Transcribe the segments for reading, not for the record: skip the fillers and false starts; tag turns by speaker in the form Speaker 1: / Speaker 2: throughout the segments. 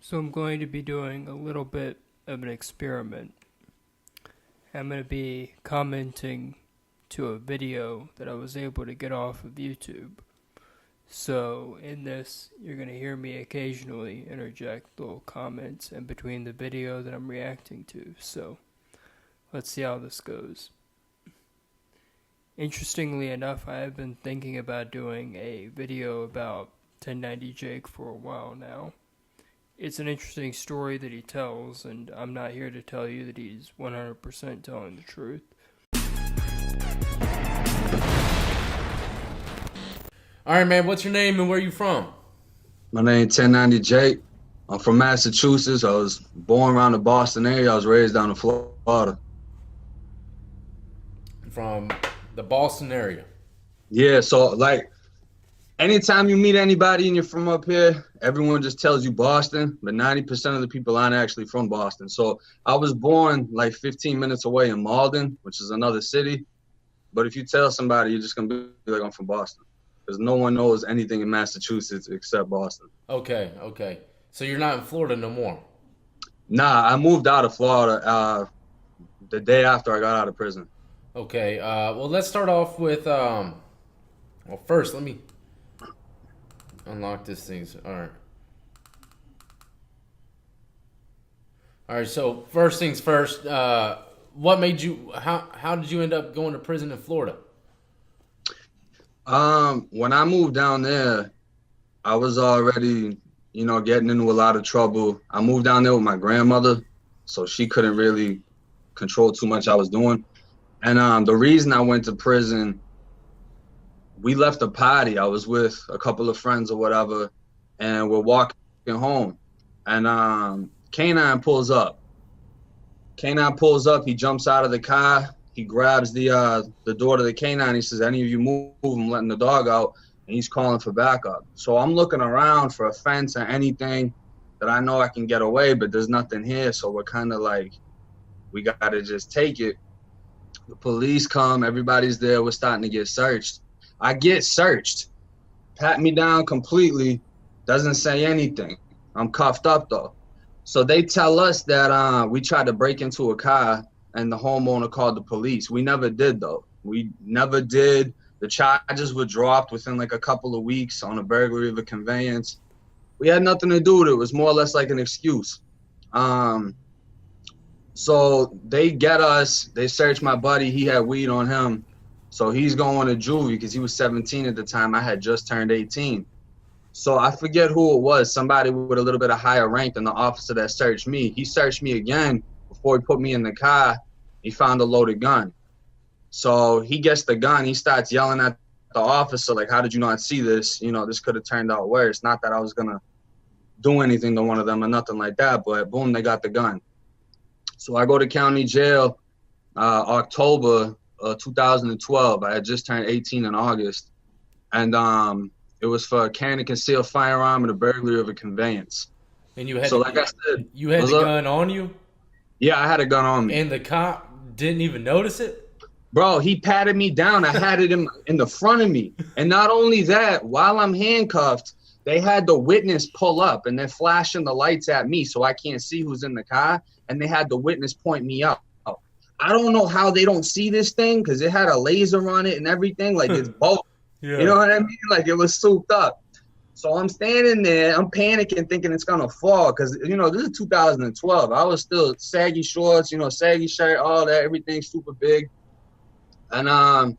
Speaker 1: So I'm going to be doing a little bit of an experiment. I'm going to be commenting to a video that I was able to get off of YouTube. So in this, you're going to hear me occasionally interject little comments in between the video that I'm reacting to. So let's see how this goes. Interestingly enough, I have been thinking about doing a video about 1090Jake for a while now. It's an interesting story that he tells, and I'm not here to tell you that he's 100% telling the truth.
Speaker 2: All right, man, what's your name and where you from?
Speaker 3: My name is 1090Jake. I'm from Massachusetts. I was born around the Boston area. I was raised down in Florida.
Speaker 2: From the Boston area.
Speaker 3: Yeah, so like anytime you meet anybody and you're from up here, everyone just tells you Boston, but 90% of the people aren't actually from Boston. So I was born like 15 minutes away in Malden, which is another city. But if you tell somebody, you're just going to be like, I'm from Boston. Because no one knows anything in Massachusetts except Boston.
Speaker 2: Okay. So you're not in Florida no more?
Speaker 3: Nah, I moved out of Florida the day after I got out of prison.
Speaker 2: Okay, well, let's start off with, well, first, let me unlock this thing. All right, so first things first, what made you, how did you end up going to prison in Florida?
Speaker 3: When I moved down there, I was already, getting into a lot of trouble. I moved down there with my grandmother, so she couldn't really control too much I was doing. And the reason I went to prison, we left a party. I was with a couple of friends or whatever, and we're walking home. And K-9 pulls up. K-9 pulls up. He jumps out of the car. He grabs the door to the K-9. He says, any of you move, I'm letting the dog out. And he's calling for backup. So I'm looking around for a fence or anything that I know I can get away, but there's nothing here. So we're kind of like, we got to just take it. The police come. Everybody's there. We're starting to get searched. I get searched. Pat me down completely. Doesn't say anything. I'm cuffed up, though. So they tell us that we tried to break into a car and the homeowner called the police. We never did, though. We never did. The charges were dropped within like a couple of weeks on a burglary of a conveyance. We had nothing to do with it. It was more or less like an excuse. So they get us. They search my buddy. He had weed on him. So he's going to juvie because he was 17 at the time. I had just turned 18. So I forget who it was. Somebody with a little bit of higher rank than the officer that searched me. He searched me again before he put me in the car. He found a loaded gun. So he gets the gun. He starts yelling at the officer, like, how did you not see this? This could have turned out worse. Not that I was going to do anything to one of them or nothing like that, but boom, they got the gun. So I go to county jail October 2012. I had just turned 18 in August. And it was for a carrying a concealed firearm and a burglary of a conveyance.
Speaker 2: And you had,
Speaker 3: so like I said,
Speaker 2: you had the gun on you?
Speaker 3: Yeah, I had a gun on me.
Speaker 2: And the cop didn't even notice it?
Speaker 3: Bro, he patted me down. I had it in the front of me. And not only that, while I'm handcuffed, they had the witness pull up and they're flashing the lights at me so I can't see who's in the car. And they had the witness point me out. I don't know how they don't see this thing because it had a laser on it and everything. Like it's both. Yeah. You know what I mean? Like it was souped up. So I'm standing there. I'm panicking thinking it's going to fall because, this is 2012. I was still saggy shorts, saggy shirt, all that, everything super big. And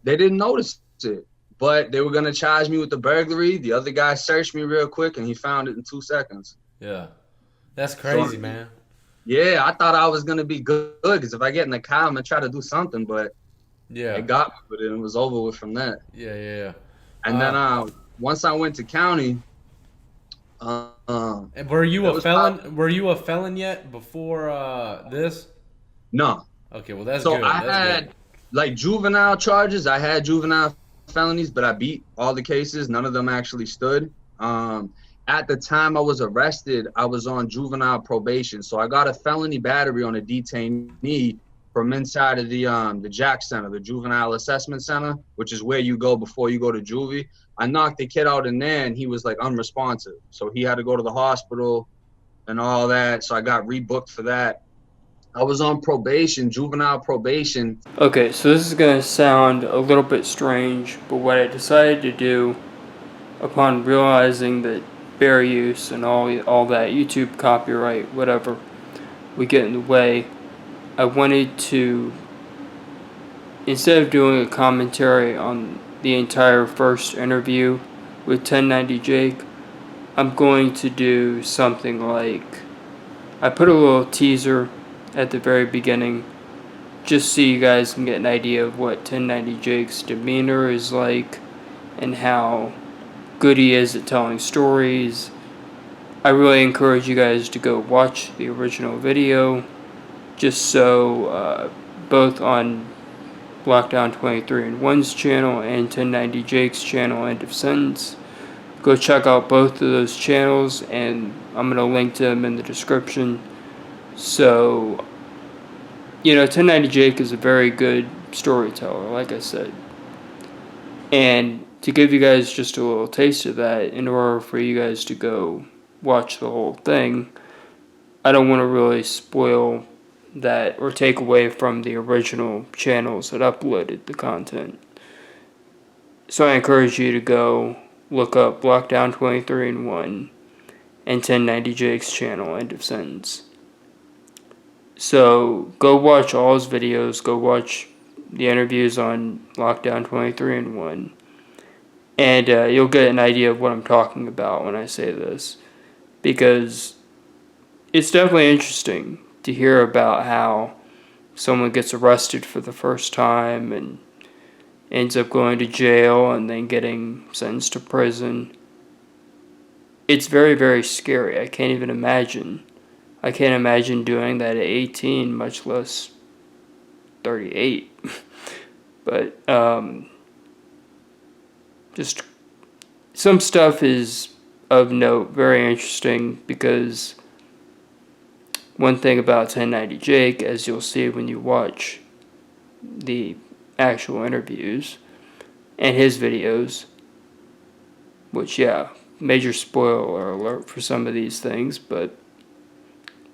Speaker 3: they didn't notice it. But they were going to charge me with the burglary. The other guy searched me real quick and he found it in 2 seconds.
Speaker 2: Yeah. That's crazy, man.
Speaker 3: Yeah, I thought I was going to be good because if I get in the car, I'm going to try to do something. But yeah, it got me with it and it was over with from that.
Speaker 2: Yeah.
Speaker 3: And then once I went to county.
Speaker 2: And were you a felon? Were you a felon yet before this?
Speaker 3: No.
Speaker 2: Okay, well, that's
Speaker 3: good.
Speaker 2: So
Speaker 3: I had like juvenile charges. I had juvenile felonies, but I beat all the cases. None of them actually stood. At the time I was arrested, I was on juvenile probation. So I got a felony battery on a detainee from inside of the JAC Center, the Juvenile Assessment Center, which is where you go before you go to juvie. I knocked the kid out in there, and he was, like, unresponsive. So he had to go to the hospital. and all that. So I got rebooked for that. I was on probation, juvenile probation.
Speaker 1: Okay, so this is going to sound a little bit strange, but what I decided to do upon realizing that fair use and all that YouTube copyright, whatever, would get in the way, I wanted to, instead of doing a commentary on the entire first interview with 1090 Jake, I'm going to do something like, I put a little teaser at the very beginning just so you guys can get an idea of what 1090 Jake's demeanor is like and how good he is at telling stories. I really encourage you guys to go watch the original video just so both on Lockdown 23 and 1's channel and 1090 Jake's channel, End of Sentence. Go check out both of those channels, and I'm going to link to them in the description. So, 1090 Jake is a very good storyteller, like I said. And to give you guys just a little taste of that, in order for you guys to go watch the whole thing, I don't want to really spoil that or take away from the original channels that uploaded the content. So I encourage you to go look up Lockdown 23 and 1 and 1090 Jake's channel, End of Sentence. So go watch all his videos, go watch the interviews on Lockdown 23 and 1, and you'll get an idea of what I'm talking about when I say this, because it's definitely interesting to hear about how someone gets arrested for the first time and ends up going to jail and then getting sentenced to prison. It's very, very scary. I can't even imagine. I can't imagine doing that at 18, much less 38. But just some stuff is of note, very interesting, because one thing about 1090 Jake, as you'll see when you watch the actual interviews and his videos, which, yeah, major spoiler alert for some of these things, but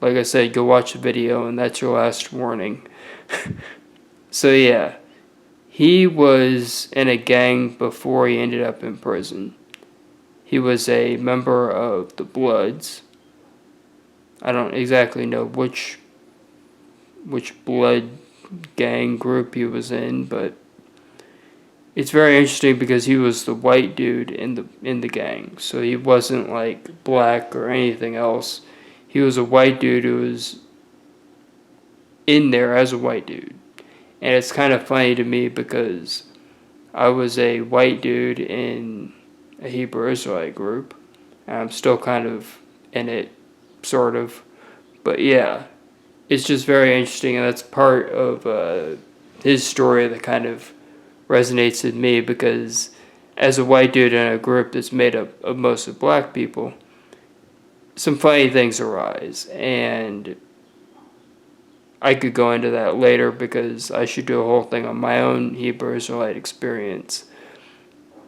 Speaker 1: like I said, go watch the video and that's your last warning. So yeah, he was in a gang before he ended up in prison. He was a member of the Bloods. I don't exactly know which blood gang group he was in, but it's very interesting because he was the white dude in the gang. So he wasn't like black or anything else. He was a white dude who was in there as a white dude. And it's kind of funny to me because I was a white dude in a Hebrew Israelite group, and I'm still kind of in it, sort of. But yeah, it's just very interesting, and that's part of his story that kind of resonates with me, because as a white dude in a group that's made up of mostly black people, some funny things arise, and I could go into that later because I should do a whole thing on my own Hebrew Israelite experience.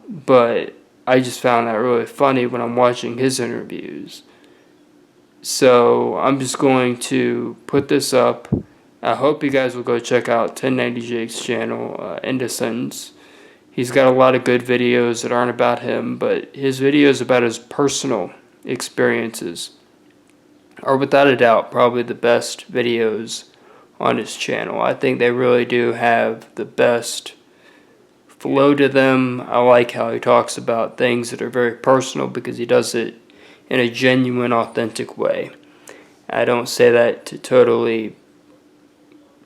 Speaker 1: But I just found that really funny when I'm watching his interviews. So I'm just going to put this up. I hope you guys will go check out 1090 Jake's channel, End of Sentence. He's got a lot of good videos that aren't about him, but his videos about his personal experiences are without a doubt probably the best videos on his channel. I think they really do have the best flow to them. I like how he talks about things that are very personal because he does it in a genuine, authentic way. I don't say that to totally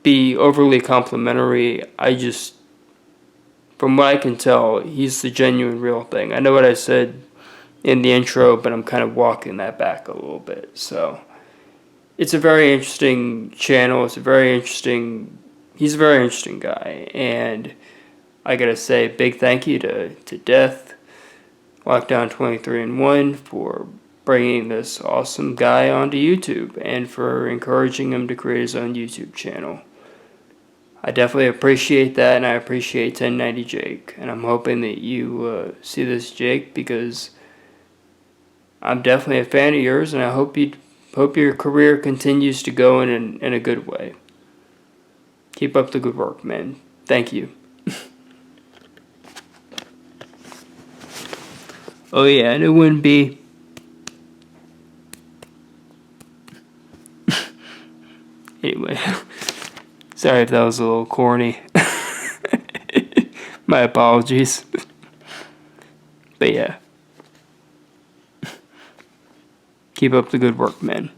Speaker 1: be overly complimentary. I just, from what I can tell, he's the genuine, real thing. I know what I said in the intro, but I'm kind of walking that back a little bit. So it's a very interesting channel. He's a very interesting guy. And I gotta say, big thank you to Death, Lockdown 23 and 1 for bringing this awesome guy onto YouTube and for encouraging him to create his own YouTube channel. I definitely appreciate that, and I appreciate 1090 Jake. And I'm hoping that you see this, Jake, because I'm definitely a fan of yours, and I hope you hope your career continues to go in a good way. Keep up the good work, man. Thank you. Oh yeah, and it wouldn't be... Anyway, sorry if that was a little corny. My apologies. But yeah. Keep up the good work, man.